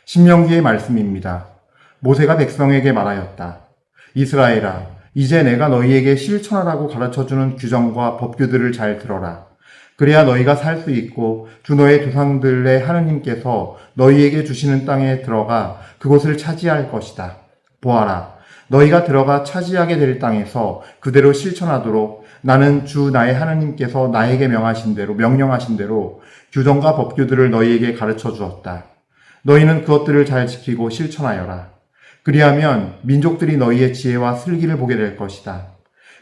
신명기의 말씀입니다. 모세가 백성에게 말하였다. 이스라엘아, 이제 내가 너희에게 실천하라고 가르쳐주는 규정과 법규들을 잘 들어라. 그래야 너희가 살 수 있고 주 너의 조상들의 하느님께서 너희에게 주시는 땅에 들어가 그곳을 차지할 것이다. 보아라, 너희가 들어가 차지하게 될 땅에서 그대로 실천하도록 나는 주 나의 하느님께서 나에게 명령하신 대로 규정과 법규들을 너희에게 가르쳐 주었다. 너희는 그것들을 잘 지키고 실천하여라. 그리하면 민족들이 너희의 지혜와 슬기를 보게 될 것이다.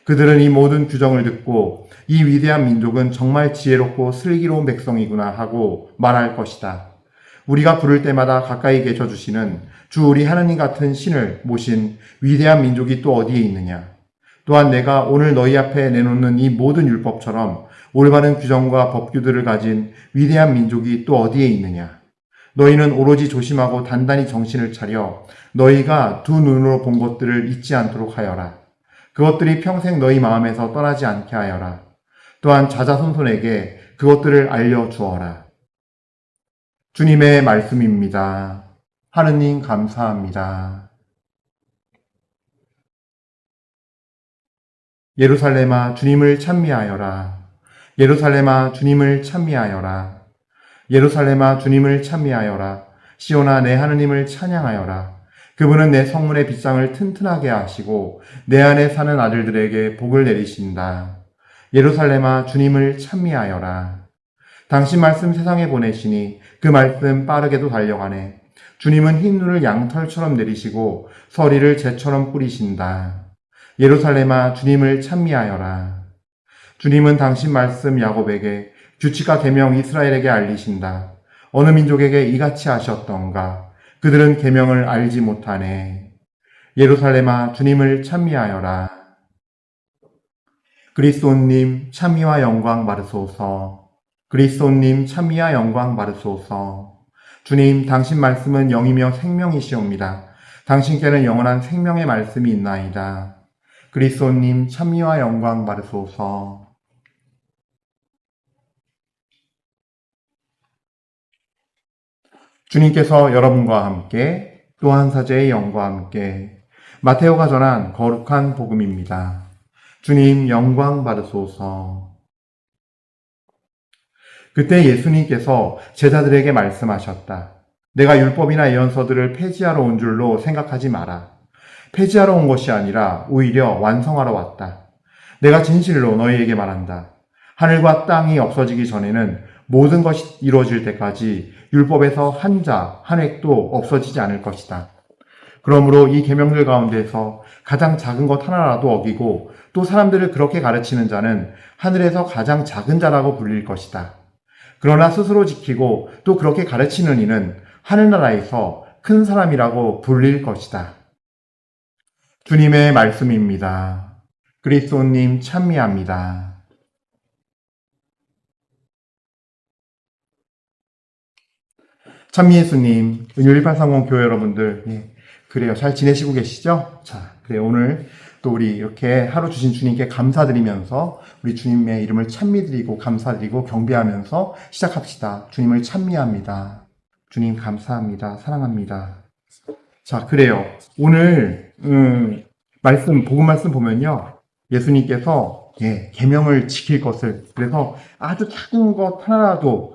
그들은 이 모든 규정을 듣고 이 위대한 민족은 정말 지혜롭고 슬기로운 백성이구나 하고 말할 것이다. 우리가 부를 때마다 가까이 계셔 주시는 주 우리 하느님 같은 신을 모신 위대한 민족이 또 어디에 있느냐. 또한 내가 오늘 너희 앞에 내놓는 이 모든 율법처럼 올바른 규정과 법규들을 가진 위대한 민족이 또 어디에 있느냐. 너희는 오로지 조심하고 단단히 정신을 차려 너희가 두 눈으로 본 것들을 잊지 않도록 하여라. 그것들이 평생 너희 마음에서 떠나지 않게 하여라. 또한 자자손손에게 그것들을 알려주어라. 주님의 말씀입니다. 하느님 감사합니다. 예루살렘아 주님을 찬미하여라. 예루살렘아 주님을 찬미하여라. 예루살렘아 주님을 찬미하여라. 시온아 내 하느님을 찬양하여라. 그분은 내 성문의 빗장을 튼튼하게 하시고 내 안에 사는 아들들에게 복을 내리신다. 예루살렘아 주님을 찬미하여라. 당신 말씀 세상에 보내시니 그 말씀 빠르게도 달려가네. 주님은 흰 눈을 양털처럼 내리시고 서리를 재처럼 뿌리신다. 예루살렘아 주님을 찬미하여라. 주님은 당신 말씀 야곱에게 규칙과 계명 이스라엘에게 알리신다. 어느 민족에게 이같이 하셨던가. 그들은 계명을 알지 못하네. 예루살렘아 주님을 찬미하여라. 그리스도님 찬미와 영광 받으소서. 그리스도님 찬미와 영광 받으소서. 주님 당신 말씀은 영이며 생명이시옵니다. 당신께는 영원한 생명의 말씀이 있나이다. 그리스도님 찬미와 영광 받으소서. 주님께서 여러분과 함께 또 한 사제의 영과 함께 마테오가 전한 거룩한 복음입니다. 주님 영광 받으소서. 그때 예수님께서 제자들에게 말씀하셨다. 내가 율법이나 예언서들을 폐지하러 온 줄로 생각하지 마라. 폐지하러 온 것이 아니라 오히려 완성하러 왔다. 내가 진실로 너희에게 말한다. 하늘과 땅이 없어지기 전에는 모든 것이 이루어질 때까지 율법에서 한 자, 한 획도 없어지지 않을 것이다. 그러므로 이 계명들 가운데서 가장 작은 것 하나라도 어기고 또 사람들을 그렇게 가르치는 자는 하늘에서 가장 작은 자라고 불릴 것이다. 그러나 스스로 지키고 또 그렇게 가르치는 이는 하늘나라에서 큰 사람이라고 불릴 것이다. 주님의 말씀입니다. 그리스도님 찬미합니다. 찬미예수님, 은율 1830 교회 여러분들, 그래요. 잘 지내시고 계시죠? 자, 그래 오늘 또 우리 이렇게 하루 주신 주님께 감사드리면서 우리 주님의 이름을 찬미드리고 감사드리고 경배하면서 시작합시다. 주님을 찬미합니다. 주님 감사합니다. 사랑합니다. 자, 그래요. 오늘 복음 말씀 보면요. 예수님께서 계명을 지킬 것을 그래서 아주 작은 것 하나라도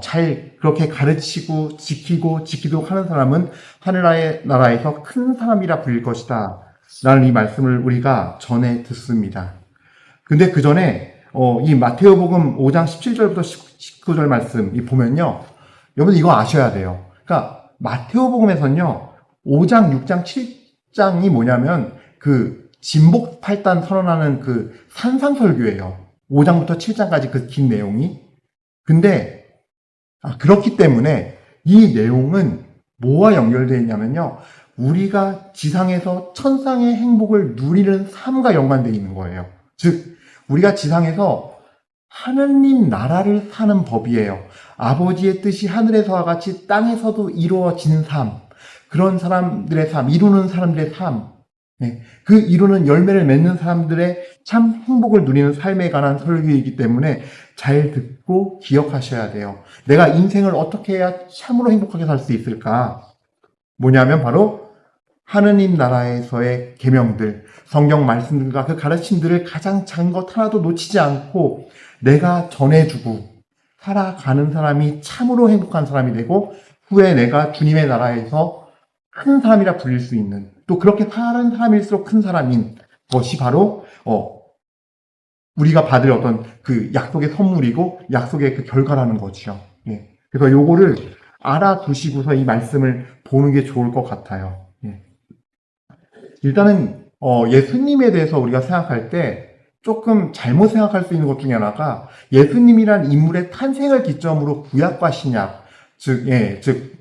잘 그렇게 가르치고 지키도록 하는 사람은 하늘나라에서 큰 사람이라 불릴 것이다. 라는 이 말씀을 우리가 전에 듣습니다. 근데 그 전에, 이 마테오복음 5장 17절부터 19절 말씀, 보면요. 여러분 이거 아셔야 돼요. 그러니까 마테오복음에서는요, 5장, 6장, 7장이 뭐냐면, 진복팔단 선언하는 산상설교예요. 5장부터 7장까지 그 긴 내용이. 근데, 그렇기 때문에 이 내용은 뭐와 연결되어 있냐면요. 우리가 지상에서 천상의 행복을 누리는 삶과 연관되어 있는 거예요. 즉, 우리가 지상에서 하느님 나라를 사는 법이에요. 아버지의 뜻이 하늘에서와 같이 땅에서도 이루어지는 삶. 그런 사람들의 삶, 이루는 사람들의 삶. 그 이루는 열매를 맺는 사람들의 참 행복을 누리는 삶에 관한 설교이기 때문에 잘 듣고 기억하셔야 돼요. 내가 인생을 어떻게 해야 참으로 행복하게 살 수 있을까? 뭐냐면 바로 하느님 나라에서의 계명들, 성경 말씀들과 그 가르침들을 가장 작은 것 하나도 놓치지 않고 내가 전해주고 살아가는 사람이 참으로 행복한 사람이 되고 후에 내가 주님의 나라에서 큰 사람이라 불릴 수 있는, 또 그렇게 사는 사람일수록 큰 사람인 것이 바로 우리가 받을 어떤 그 약속의 선물이고 약속의 그 결과라는 거죠. 예. 그래서 요거를 알아두시고서 이 말씀을 보는 게 좋을 것 같아요. 예. 일단은 예수님에 대해서 우리가 생각할 때 조금 잘못 생각할 수 있는 것 중에 하나가 예수님이란 인물의 탄생을 기점으로 구약과 신약, 즉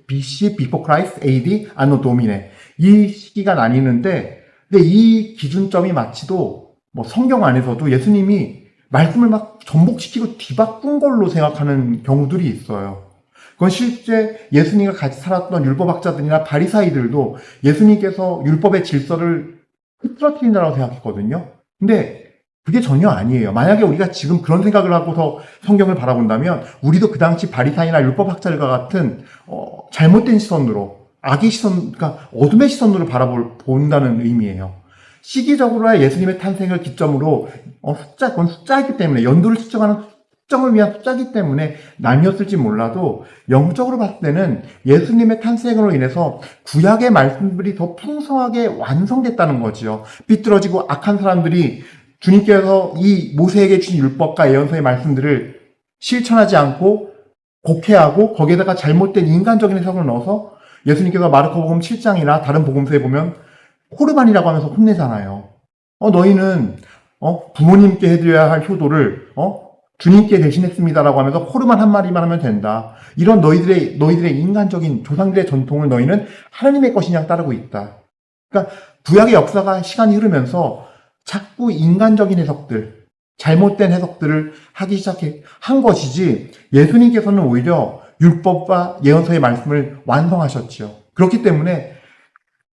BC, Before Christ, AD, Anno Domini 이 시기가 나뉘는데, 근데 이 기준점이 마치도 뭐 성경 안에서도 예수님이 말씀을 막 전복시키고 뒤바꾼 걸로 생각하는 경우들이 있어요. 그건 실제 예수님과 같이 살았던 율법학자들이나 바리사이들도 예수님께서 율법의 질서를 흐트러뜨린다고 생각했거든요. 근데 그게 전혀 아니에요. 만약에 우리가 지금 그런 생각을 하고서 성경을 바라본다면 우리도 그 당시 바리사이나 율법학자들과 같은 잘못된 시선으로, 악의 시선, 그러니까 어둠의 시선으로 바라본다는 의미예요. 시기적으로야 예수님의 탄생을 기점으로 그건 숫자이기 때문에, 연도를 측정하는 특정을 위한 숫자이기 때문에 나뉘었을지 몰라도 영적으로 봤을 때는 예수님의 탄생으로 인해서 구약의 말씀들이 더 풍성하게 완성됐다는 거지요. 삐뚤어지고 악한 사람들이 주님께서 이 모세에게 주신 율법과 예언서의 말씀들을 실천하지 않고 곡해하고 거기에다가 잘못된 인간적인 해석을 넣어서 예수님께서 마르코복음 7장이나 다른 복음서에 보면 코르반이라고 하면서 혼내잖아요. 너희는 부모님께 해드려야 할 효도를 주님께 대신했습니다라고 하면서 코르반 한 마리만 하면 된다. 이런 너희들의 인간적인 조상들의 전통을 너희는 하나님의 것이냐 따르고 있다. 그러니까 구약의 역사가 시간이 흐르면서 자꾸 인간적인 해석들, 잘못된 해석들을 하기 한 것이지, 예수님께서는 오히려 율법과 예언서의 말씀을 완성하셨죠. 그렇기 때문에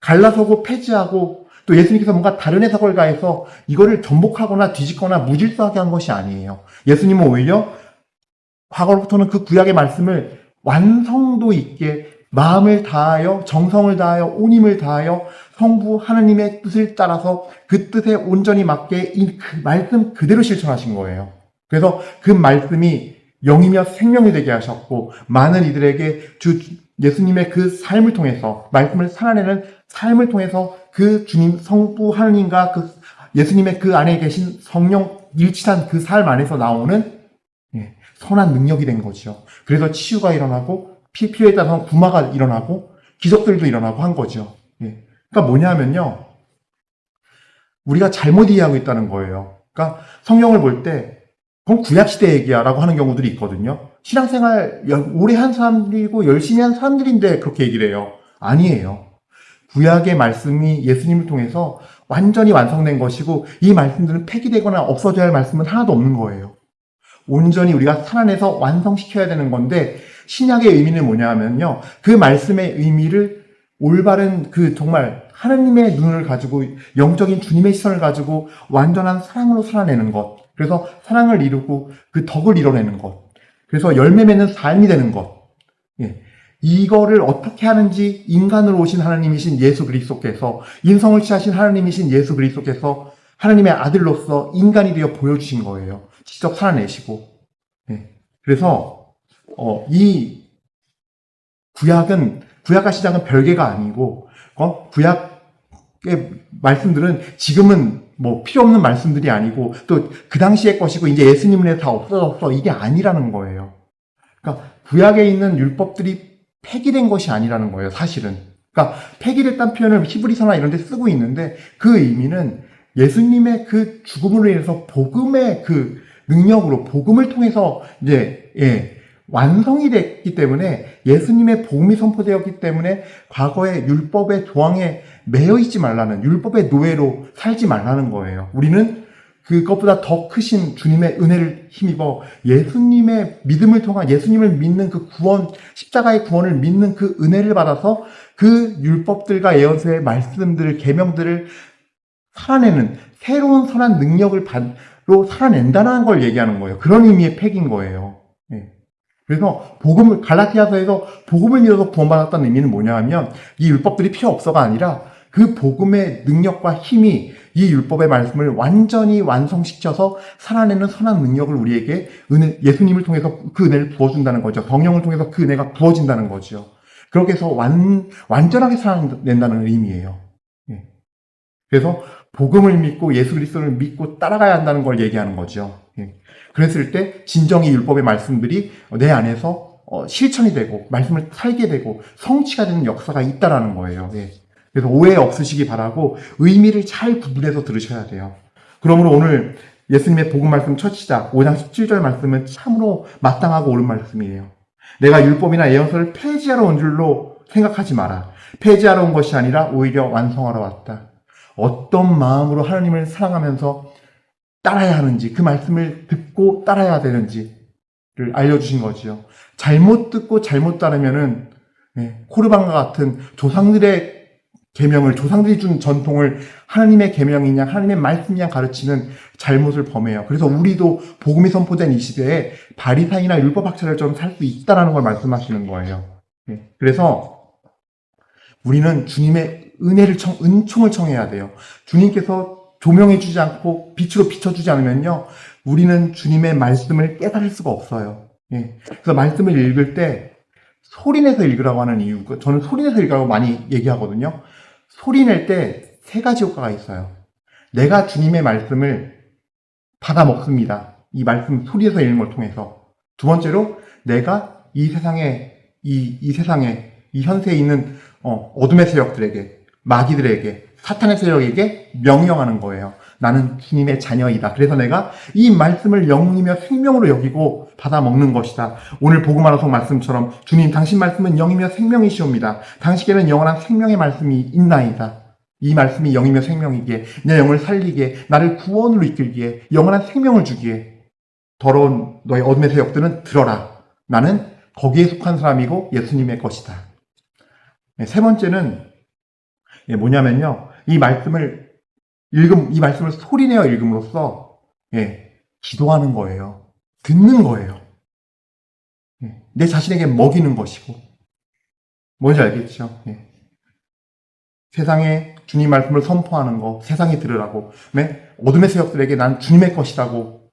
갈라서고 폐지하고 또 예수님께서 뭔가 다른 해석을 가해서 이거를 전복하거나 뒤집거나 무질서하게 한 것이 아니에요. 예수님은 오히려 과거로부터는 그 구약의 말씀을 완성도 있게 마음을 다하여, 정성을 다하여, 온 힘을 다하여 성부 하느님의 뜻을 따라서 그 뜻에 온전히 맞게 그 말씀 그대로 실천하신 거예요. 그래서 그 말씀이 영이며 생명이 되게 하셨고, 많은 이들에게 예수님의 그 삶을 통해서, 말씀을 살아내는 삶을 통해서 그 주님 성부 하느님과 그 예수님의 그 안에 계신 성령 일치한 그 삶 안에서 나오는 선한 능력이 된 거죠. 그래서 치유가 일어나고 필요에 따라서 구마가 일어나고 기적들도 일어나고 한 거죠. 그러니까 뭐냐면요, 우리가 잘못 이해하고 있다는 거예요. 그러니까 성경을 볼 때 그건 구약시대 얘기야 라고 하는 경우들이 있거든요. 신앙생활 오래 한 사람들이고 열심히 한 사람들인데 그렇게 얘기를 해요. 아니에요. 구약의 말씀이 예수님을 통해서 완전히 완성된 것이고, 이 말씀들은 폐기되거나 없어져야 할 말씀은 하나도 없는 거예요. 온전히 우리가 살아내서 완성시켜야 되는 건데, 신약의 의미는 뭐냐 하면요, 그 말씀의 의미를 올바른 정말 하나님의 눈을 가지고 영적인 주님의 시선을 가지고 완전한 사랑으로 살아내는 것, 그래서 사랑을 이루고 그 덕을 이뤄내는 것, 그래서 열매 맺는 삶이 되는 것, 이거를 어떻게 하는지 인간으로 오신 하나님이신 예수 그리스도께서, 인성을 취하신 하나님이신 예수 그리스도께서 하나님의 아들로서 인간이 되어 보여주신 거예요. 직접 살아내시고. 그래서 이 구약과 신약은 별개가 아니고, 구약의 말씀들은 지금은 뭐 필요 없는 말씀들이 아니고, 또 그 당시의 것이고 이제 예수님은 다 없어졌어, 이게 아니라는 거예요. 그러니까 구약에 있는 율법들이 폐기된 것이 아니라는 거예요, 사실은. 그러니까 폐기됐다는 표현을 히브리서나 이런 데 쓰고 있는데, 그 의미는 예수님의 그 죽음으로 인해서 복음의 그 능력으로, 복음을 통해서 이제 완성이 됐기 때문에, 예수님의 복음이 선포되었기 때문에 과거의 율법의 조항에 매여 있지 말라는, 율법의 노예로 살지 말라는 거예요. 우리는 그것보다 더 크신 주님의 은혜를 힘입어 예수님의 믿음을 통한, 예수님을 믿는 그 구원, 십자가의 구원을 믿는 그 은혜를 받아서 그 율법들과 예언서의 말씀들을, 계명들을 살아내는 새로운 선한 능력을 살아낸다는 걸 얘기하는 거예요. 그런 의미의 팩인 거예요. 그래서 갈라디아서에서 복음을 믿어서 구원받았다는 의미는 뭐냐 하면 이 율법들이 필요 없어가 아니라 그 복음의 능력과 힘이 이 율법의 말씀을 완전히 완성시켜서 살아내는 선한 능력을 우리에게 예수님을 통해서 그 은혜를 부어준다는 거죠. 성령을 통해서 그 은혜가 부어진다는 거죠. 그렇게 해서 완전하게 살아낸다는 의미예요. 예. 그래서 복음을 믿고 예수 그리스도를 믿고 따라가야 한다는 걸 얘기하는 거죠. 예. 그랬을 때 진정이 율법의 말씀들이 내 안에서 실천이 되고 말씀을 살게 되고 성취가 되는 역사가 있다라는 거예요. 예. 그래서 오해 없으시기 바라고 의미를 잘 구분해서 들으셔야 돼요. 그러므로 오늘 예수님의 복음 말씀 첫 시작 5장 17절 말씀은 참으로 마땅하고 옳은 말씀이에요. 내가 율법이나 예언서를 폐지하러 온 줄로 생각하지 마라. 폐지하러 온 것이 아니라 오히려 완성하러 왔다. 어떤 마음으로 하나님을 사랑하면서 따라야 하는지, 그 말씀을 듣고 따라야 되는지를 알려주신 거지요. 잘못 듣고 잘못 따르면은 코르반과 같은 조상들의 계명을, 조상들이 준 전통을 하나님의 계명이냐 하나님의 말씀이냐 가르치는 잘못을 범해요. 그래서 우리도 복음이 선포된 이 시대에 바리사이나 율법학자들처럼 살 수 있다라는 걸 말씀하시는 거예요. 그래서 우리는 주님의 은총을 청해야 돼요. 주님께서 조명해주지 않고 빛으로 비춰주지 않으면요, 우리는 주님의 말씀을 깨달을 수가 없어요. 그래서 말씀을 읽을 때 소리내서 읽으라고 하는 이유, 저는 소리내서 읽으라고 많이 얘기하거든요. 소리낼 때 세 가지 효과가 있어요. 내가 주님의 말씀을 받아 먹습니다. 이 말씀 소리에서 읽는 걸 통해서. 두 번째로 내가 이 세상에 이 현세에 있는 어둠의 세력들에게, 마귀들에게, 사탄의 세력에게 명령하는 거예요. 나는 주님의 자녀이다. 그래서 내가 이 말씀을 영이며 생명으로 여기고 받아 먹는 것이다. 오늘 복음하라서 말씀처럼 주님 당신 말씀은 영이며 생명이시옵니다. 당신께는 영원한 생명의 말씀이 있나이다. 이 말씀이 영이며 생명이기에 내 영을 살리기에 나를 구원으로 이끌기에 영원한 생명을 주기에 더러운 너의 어둠의 세력들은 들어라. 나는 거기에 속한 사람이고 예수님의 것이다. 세 번째는 뭐냐면요. 이 말씀을 소리내어 읽음으로써 기도하는 거예요. 듣는 거예요. 내 자신에게 먹이는 것이고. 뭔지 알겠죠? 세상에 주님 말씀을 선포하는 거, 세상에 들으라고. 어둠의 세력들에게 난 주님의 것이라고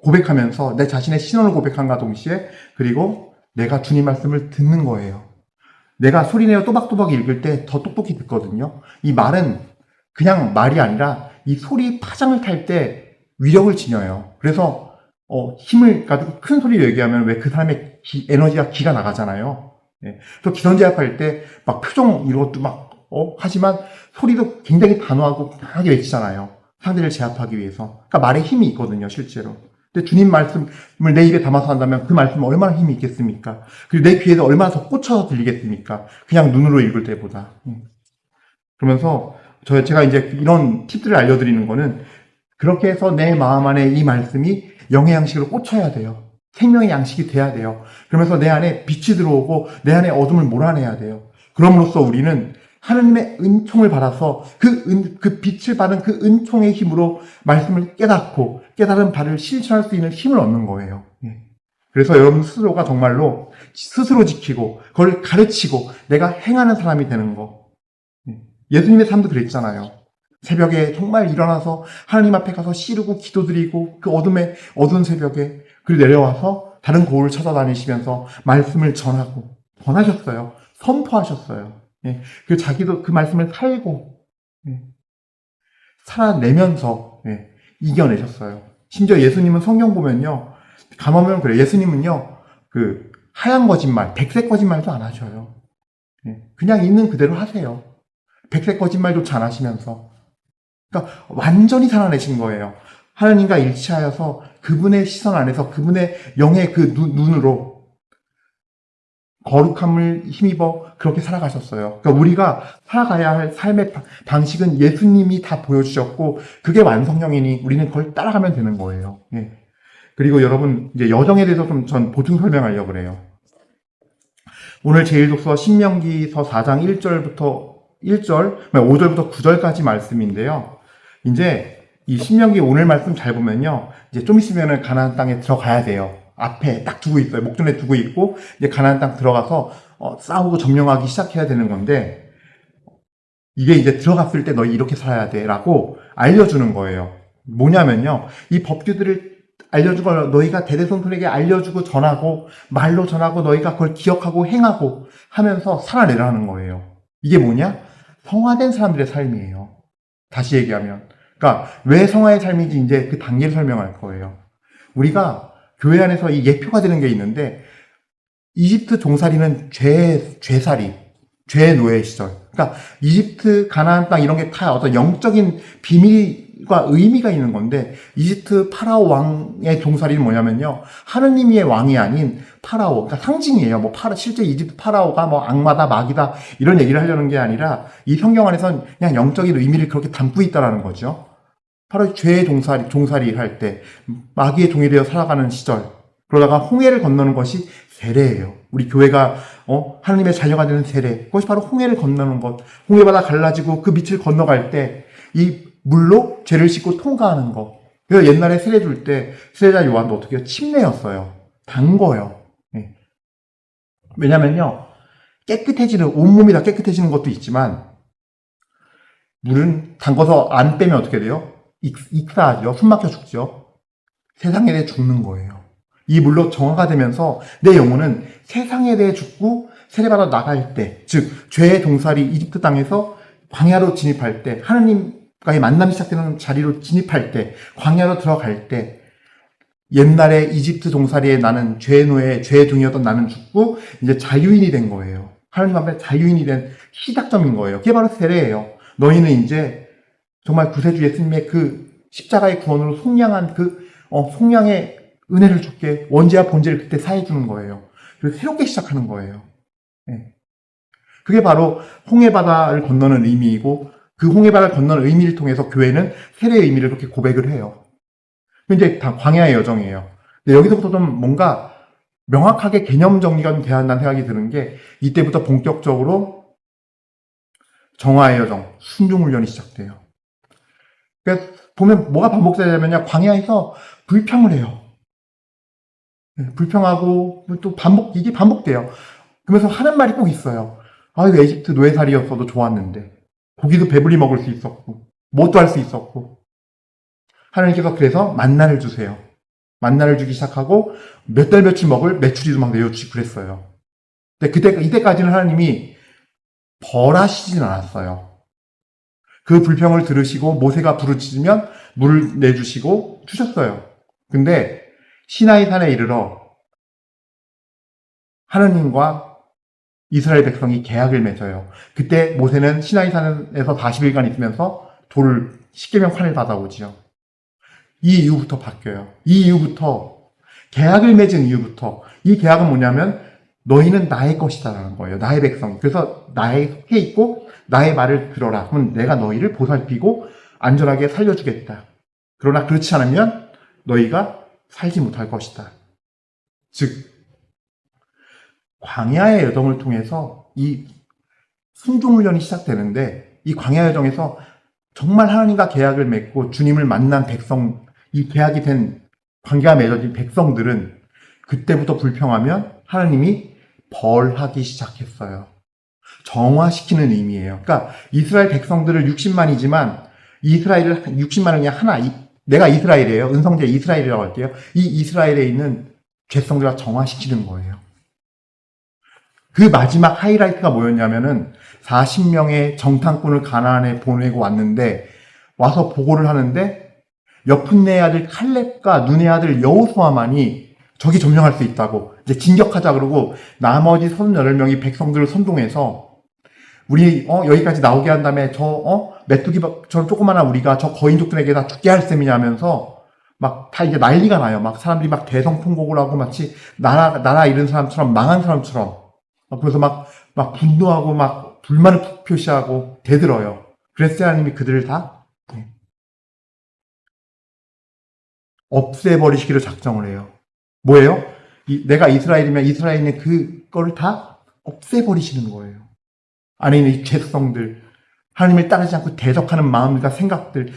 고백하면서 내 자신의 신원을 고백함과 동시에 그리고 내가 주님 말씀을 듣는 거예요. 내가 소리내어 또박또박 읽을 때 더 똑똑히 듣거든요. 이 말은 그냥 말이 아니라 이 소리 파장을 탈 때 위력을 지녀요. 그래서 힘을 가지고 큰 소리로 얘기하면 왜 그 사람의 에너지가 기가 나가잖아요. 또 기선제압할 때 막 표정 이것도 막 하지만 소리도 굉장히 단호하고 강하게 외치잖아요. 상대를 제압하기 위해서. 그러니까 말에 힘이 있거든요, 실제로. 근데 주님 말씀을 내 입에 담아서 한다면 그 말씀은 얼마나 힘이 있겠습니까? 그리고 내 귀에도 얼마나 더 꽂혀서 들리겠습니까? 그냥 눈으로 읽을 때보다. 그러면서 제가 이제 이런 팁들을 알려드리는 거는 그렇게 해서 내 마음 안에 이 말씀이 영의 양식으로 꽂혀야 돼요. 생명의 양식이 돼야 돼요. 그러면서 내 안에 빛이 들어오고 내 안에 어둠을 몰아내야 돼요. 그럼으로써 우리는 하나님의 은총을 받아서 그 빛을 받은 그 은총의 힘으로 말씀을 깨닫고 깨달은 바를 실천할 수 있는 힘을 얻는 거예요. 그래서 여러분 스스로가 정말로 스스로 지키고 그걸 가르치고 내가 행하는 사람이 되는 거. 예수님의 삶도 그랬잖아요. 새벽에 정말 일어나서 하나님 앞에 가서 씨르고 기도드리고 그 어두운 새벽에 그리고 내려와서 다른 고을을 찾아다니시면서 말씀을 전하셨어요. 선포하셨어요. 그리고 자기도 그 말씀을 살고 살아내면서 이겨내셨어요. 심지어 예수님은 성경 보면요. 가보면 그래요. 예수님은요. 그 하얀 거짓말, 백색 거짓말도 안 하셔요. 그냥 있는 그대로 하세요. 백색 거짓말조차 안 하시면서. 그러니까 완전히 살아내신 거예요. 하나님과 일치하여서 그분의 시선 안에서 그분의 영의 그 눈으로 거룩함을 힘입어 그렇게 살아가셨어요. 그러니까 우리가 살아가야 할 삶의 방식은 예수님이 다 보여주셨고 그게 완성형이니 우리는 그걸 따라가면 되는 거예요. 그리고 여러분 이제 여정에 대해서 좀 전 보충 설명하려고 그래요. 오늘 제1독서 신명기서 4장 5절부터 9절까지 말씀인데요. 이제 이 신명기 오늘 말씀 잘 보면요. 이제 좀 있으면은 가나안 땅에 들어가야 돼요. 앞에 딱 두고 있어요. 목전에 두고 있고 이제 가나안 땅 들어가서 싸우고 점령하기 시작해야 되는 건데 이게 이제 들어갔을 때 너희 이렇게 살아야 돼라고 알려주는 거예요. 뭐냐면요, 이 법규들을 알려주고 너희가 대대손손에게 알려주고 전하고 말로 전하고 너희가 그걸 기억하고 행하고 하면서 살아내라는 거예요. 이게 뭐냐? 성화된 사람들의 삶이에요. 다시 얘기하면, 그러니까 왜 성화의 삶인지 이제 그 단계를 설명할 거예요. 우리가 교회 안에서 이 예표가 되는 게 있는데, 이집트 종살이는 죄살이, 죄 노예 시절. 그러니까 이집트, 가나안 땅 이런 게 다 어떤 영적인 비밀과 의미가 있는 건데, 이집트 파라오 왕의 종살이는 뭐냐면요, 하느님의 왕이 아닌 파라오, 그러니까 상징이에요. 뭐 실제 이집트 파라오가 뭐 악마다 마귀다 이런 얘기를 하려는 게 아니라 이 성경 안에서는 그냥 영적인 의미를 그렇게 담고 있다라는 거죠. 바로 죄의 종살이 할 때 마귀의 종이 되어 살아가는 시절, 그러다가 홍해를 건너는 것이 세례예요. 우리 교회가 하나님의 자녀가 되는 세례, 그것이 바로 홍해를 건너는 것. 홍해바다 갈라지고 그 밑을 건너갈 때 이 물로 죄를 씻고 통과하는 것. 그래서 옛날에 세례 줄 때 세례자 요한도 어떻게 해요? 침례였어요. 담궈요. 네. 왜냐면요, 깨끗해지는, 온몸이 다 깨끗해지는 것도 있지만 물은 담궈서 안 빼면 어떻게 돼요? 익사하죠. 숨 막혀 죽죠. 세상에 대해 죽는 거예요. 이 물로 정화가 되면서 내 영혼은 세상에 대해 죽고 세례받아 나갈 때, 즉 죄의 종살이 이집트 땅에서 광야로 진입할 때, 하느님과의 만남이 시작되는 자리로 진입할 때, 광야로 들어갈 때, 옛날에 이집트 종살이에 나는 죄의 노예, 죄의 종이었던 나는 죽고 이제 자유인이 된 거예요. 하느님 앞에 자유인이 된 시작점인 거예요. 그게 바로 세례예요. 너희는 이제 정말 구세주 예수님의 그 십자가의 구원으로 속량한 그 속량의 은혜를 줬게, 원죄와 본죄를 그때 사해주는 거예요. 그리고 새롭게 시작하는 거예요. 네. 그게 바로 홍해바다를 건너는 의미이고, 그 홍해바다를 건너는 의미를 통해서 교회는 세례의 의미를 그렇게 고백을 해요. 이제 다 광야의 여정이에요. 근데 여기서부터 좀 뭔가 명확하게 개념 정리가 좀 돼야 한다는 생각이 드는 게, 이때부터 본격적으로 정화의 여정, 순종훈련이 시작돼요. 그래서 보면 뭐가 반복되냐면요, 광야에서 불평을 해요. 불평하고 또 이게 반복돼요. 그러면서 하는 말이 꼭 있어요. 아, 이거 에집트 노예살이였어도 좋았는데, 고기도 배불리 먹을 수 있었고, 뭣도 할 수 있었고. 하나님께서 그래서 만나를 주세요. 만나를 주기 시작하고 몇 달 며칠 먹을 메추리도 막 내어주시고 그랬어요. 근데 이때까지는 하나님이 벌하시진 않았어요. 그 불평을 들으시고 모세가 부르짖으면 물을 내주시고 주셨어요. 근데 시나이 산에 이르러 하나님과 이스라엘 백성이 계약을 맺어요. 그때 모세는 시나이 산에서 40일간 있으면서 돌을 십계명 판을 받아오지요. 이 이후부터 바뀌어요. 이 이후부터, 계약을 맺은 이후부터, 이 계약은 뭐냐면 너희는 나의 것이다라는 거예요. 나의 백성. 그래서 나에 속해 있고 나의 말을 들어라. 그럼 내가 너희를 보살피고 안전하게 살려주겠다. 그러나 그렇지 않으면 너희가 살지 못할 것이다. 즉 광야의 여정을 통해서 이 순종훈련이 시작되는데, 이 광야 여정에서 정말 하나님과 계약을 맺고 주님을 만난 백성, 이 계약이 된, 관계가 맺어진 백성들은 그때부터 불평하면 하나님이 벌하기 시작했어요. 정화시키는 의미예요. 그러니까 이스라엘 백성들을 60만이지만 이스라엘을 60만을 그냥 하나, 내가 이스라엘이에요. 은성제 이스라엘이라고 할게요. 이 이스라엘에 있는 죄성들과 정화시키는 거예요. 그 마지막 하이라이트가 뭐였냐면은 40명의 정탐꾼을 가나안에 보내고 왔는데, 와서 보고를 하는데 여푼네의 아들 칼렙과 눈의 아들 여호수아만이 저기 점령할 수 있다고, 이제 진격하자 그러고 나머지 38명이 백성들을 선동해서 우리 여기까지 나오게 한 다음에 메뚜기 저 조그마한 우리가 저 거인족들에게 다 죽게 할 셈이냐 하면서 막 다 이제 난리가 나요. 막 사람들이 막 대성통곡을 하고 마치 나라 잃은 사람처럼, 망한 사람처럼. 그래서 막 분노하고 막 불만을 표시하고 대들어요. 그래서 하나님이 그들을 다 없애버리시기로 작정을 해요. 뭐예요? 내가 이스라엘이면 이스라엘의 그거를 다 없애버리시는 거예요. 안에 있는 이 죄성들, 하나님을 따르지 않고 대적하는 마음과 생각들,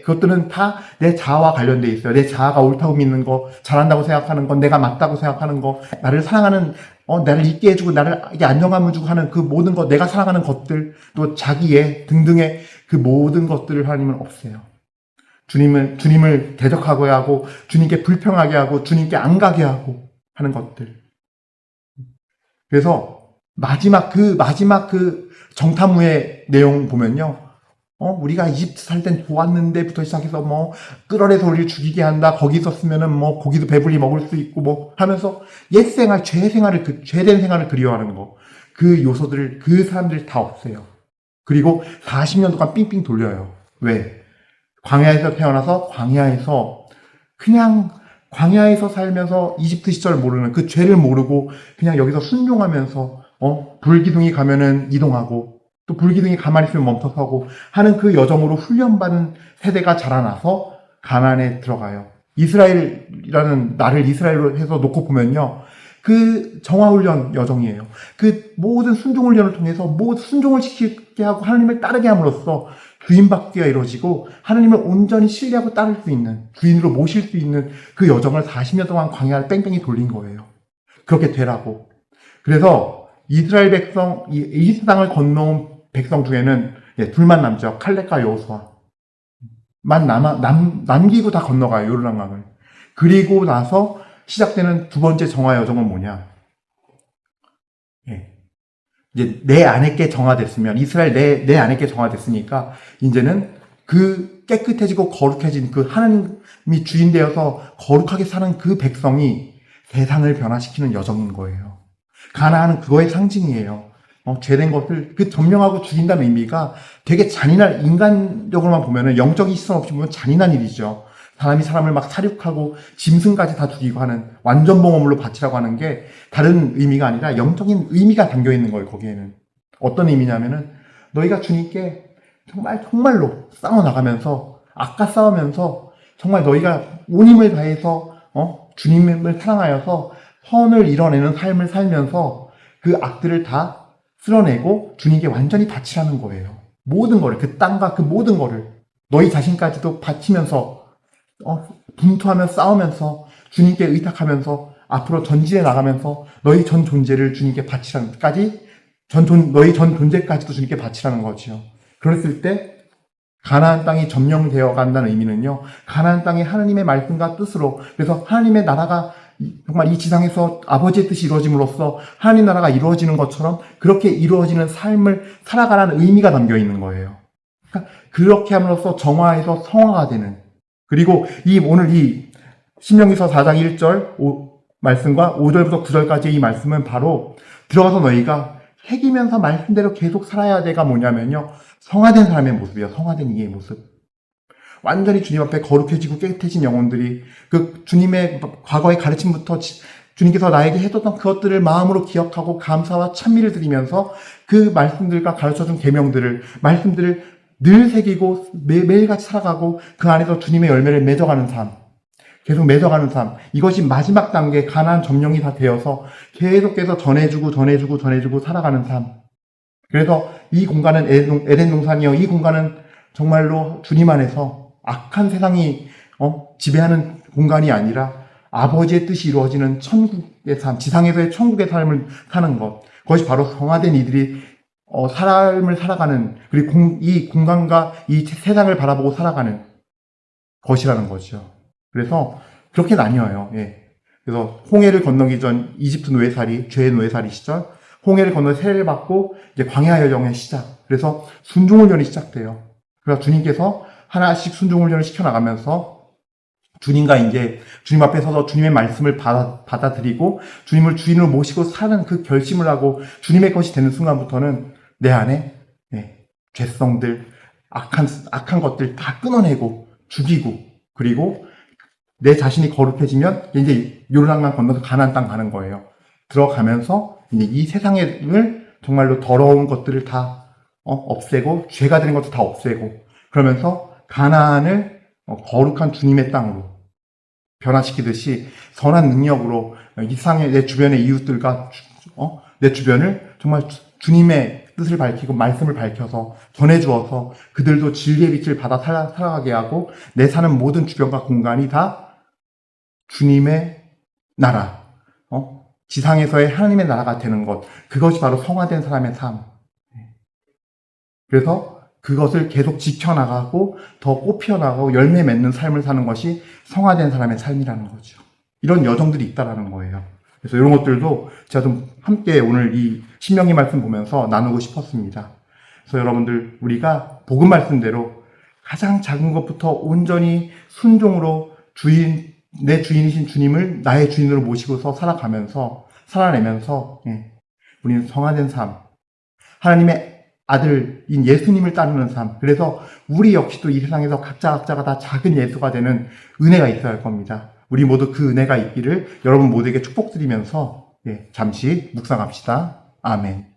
그것들은 다 내 자아와 관련돼 있어요. 내 자아가 옳다고 믿는 거, 잘한다고 생각하는 건, 내가 맞다고 생각하는 거, 나를 사랑하는, 나를 있게 해주고, 나를 안정감을 주고 하는 그 모든 것, 내가 사랑하는 것들, 또 자기의 등등의 그 모든 것들을 하나님은 없애요. 주님을 대적하게 하고, 주님께 불평하게 하고, 주님께 안 가게 하고 하는 것들. 그래서 마지막 그 정탐후의 내용 보면요. 우리가 이집트 살 땐 좋았는데부터 시작해서 끌어내서 우리를 죽이게 한다. 거기 있었으면은 고기도 배불리 먹을 수 있고 하면서 옛생활, 죄된 생활을 그리워하는 거. 그 요소들을, 그 사람들이 다 없애요. 그리고 40년 동안 삥삥 돌려요. 왜? 광야에서 태어나서 광야에서 살면서 이집트 시절을 모르는 그 죄를 모르고 그냥 여기서 순종하면서 불기둥이 가면은 이동하고 또 불기둥이 가만히 있으면 멈춰서고 하는 그 여정으로 훈련받은 세대가 자라나서 가나안에 들어가요. 이스라엘이라는 나를 이스라엘로 해서 놓고 보면요. 그 정화훈련 여정이에요. 그 모든 순종훈련을 통해서 순종을 시키게 하고 하나님을 따르게 함으로써 주인받기가 이루어지고 하나님을 온전히 신뢰하고 따를 수 있는, 주인으로 모실 수 있는 그 여정을 40년 동안 광야를 뺑뺑이 돌린 거예요. 그렇게 되라고. 그래서 이스라엘 백성, 이집트 땅을 건너온 백성 중에는 둘만 남죠. 칼렙과 여호수아. 남기고 다 건너가요. 요르단강을. 그리고 나서 시작되는 두 번째 정화 여정은 뭐냐? 이제 내 안에게 정화됐으면, 이스라엘 내 안에게 정화됐으니까, 이제는 그 깨끗해지고 거룩해진 그 하나님이 주인 되어서 거룩하게 사는 그 백성이 세상을 변화시키는 여정인 거예요. 가나안은 그거의 상징이에요. 죄된 것을 점령하고 죽인다는 의미가 되게 잔인한, 인간적으로만 보면은, 영적인 시선 없이 보면 잔인한 일이죠. 사람이 사람을 막 살육하고 짐승까지 다 죽이고 하는 완전봉헌물로 바치라고 하는 게 다른 의미가 아니라 영적인 의미가 담겨 있는 거예요. 거기에는 어떤 의미냐면은 너희가 주님께 정말로 싸워나가면서, 아까 싸우면서 정말 너희가 온 힘을 다해서 주님을 사랑하여서 선을 이뤄내는 삶을 살면서 그 악들을 다 쓸어내고 주님께 완전히 바치라는 거예요. 모든 거를, 그 땅과 그 모든 거를 너희 자신까지도 바치면서 분투하며 싸우면서 주님께 의탁하면서 앞으로 전진해 나가면서 너희 전 존재를 주님께 너희 전 존재까지도 주님께 바치라는 거지요. 그랬을 때 가나안 땅이 점령되어 간다는 의미는요, 가나안 땅이 하나님의 말씀과 뜻으로, 그래서 하나님의 나라가 정말 이 지상에서 아버지의 뜻이 이루어짐으로써 하나님 나라가 이루어지는 것처럼 그렇게 이루어지는 삶을 살아가라는 의미가 담겨 있는 거예요. 그러니까 그렇게 함으로써 정화에서 성화가 되는, 그리고 오늘 이 신명기서 4장 1절 말씀과 5절부터 9절까지 이 말씀은 바로 들어가서 너희가 새기면서 말씀대로 계속 살아야 돼가 뭐냐면요, 성화된 사람의 모습이에요. 성화된 이의 모습. 완전히 주님 앞에 거룩해지고 깨끗해진 영혼들이 그 주님의 과거의 가르침부터 주님께서 나에게 해줬던 그것들을 마음으로 기억하고 감사와 찬미를 드리면서 그 말씀들과 가르쳐준 말씀들을 늘 새기고 매일같이 살아가고 그 안에서 주님의 열매를 맺어가는 삶, 계속 맺어가는 삶, 이것이 마지막 단계 가나안 점령이 다 되어서 계속해서 전해주고 살아가는 삶. 그래서 이 공간은 에덴 동산이요, 이 공간은 정말로 주님 안에서 악한 세상이 지배하는 공간이 아니라 아버지의 뜻이 이루어지는 천국의 삶, 지상에서의 천국의 삶을 사는 것, 그것이 바로 성화된 이들이 삶을 살아가는, 그리고 이 공간과 이 세상을 바라보고 살아가는 것이라는 거죠. 그래서 그렇게 나뉘어요. 그래서 홍해를 건너기 전 이집트 노예살이, 죄의 노예살이 시절, 홍해를 건너 세례를 받고 이제 광야 여정의 시작. 그래서 순종훈련이 시작돼요. 그래서 주님께서 하나씩 순종훈련을 시켜나가면서 주님과 이제 주님 앞에 서서 주님의 말씀을 받아들이고 주님을 주인으로 모시고 사는 그 결심을 하고 주님의 것이 되는 순간부터는 내 안에 죄성들, 악한 것들 다 끊어내고 죽이고, 그리고 내 자신이 거룩해지면 이제 요르단강 건너서 가나안 땅 가는 거예요. 들어가면서 이제 이 세상을 정말로 더러운 것들을 다 없애고 죄가 되는 것도 다 없애고, 그러면서 가나안을 거룩한 주님의 땅으로 변화시키듯이 선한 능력으로 이 세상의 내 주변의 이웃들과 내 주변을 정말 주님의 뜻을 밝히고 말씀을 밝혀서 전해주어서 그들도 진리의 빛을 받아 살아가게 하고 내 사는 모든 주변과 공간이 다 주님의 나라, 지상에서의 하나님의 나라가 되는 것, 그것이 바로 성화된 사람의 삶. 그래서 그것을 계속 지켜나가고 더 꽃피어나가고 열매 맺는 삶을 사는 것이 성화된 사람의 삶이라는 거죠. 이런 여정들이 있다라는 거예요. 그래서 이런 것들도 제가 좀 함께 오늘 이 신명기 말씀 보면서 나누고 싶었습니다. 그래서 여러분들, 우리가 복음 말씀대로 가장 작은 것부터 온전히 순종으로 내 주인이신 주님을 나의 주인으로 모시고서 살아내면서 우리는 성화된 삶, 하나님의 아들인 예수님을 따르는 삶. 그래서 우리 역시도 이 세상에서 각자가 다 작은 예수가 되는 은혜가 있어야 할 겁니다. 우리 모두 그 은혜가 있기를 여러분 모두에게 축복드리면서 잠시 묵상합시다. 아멘.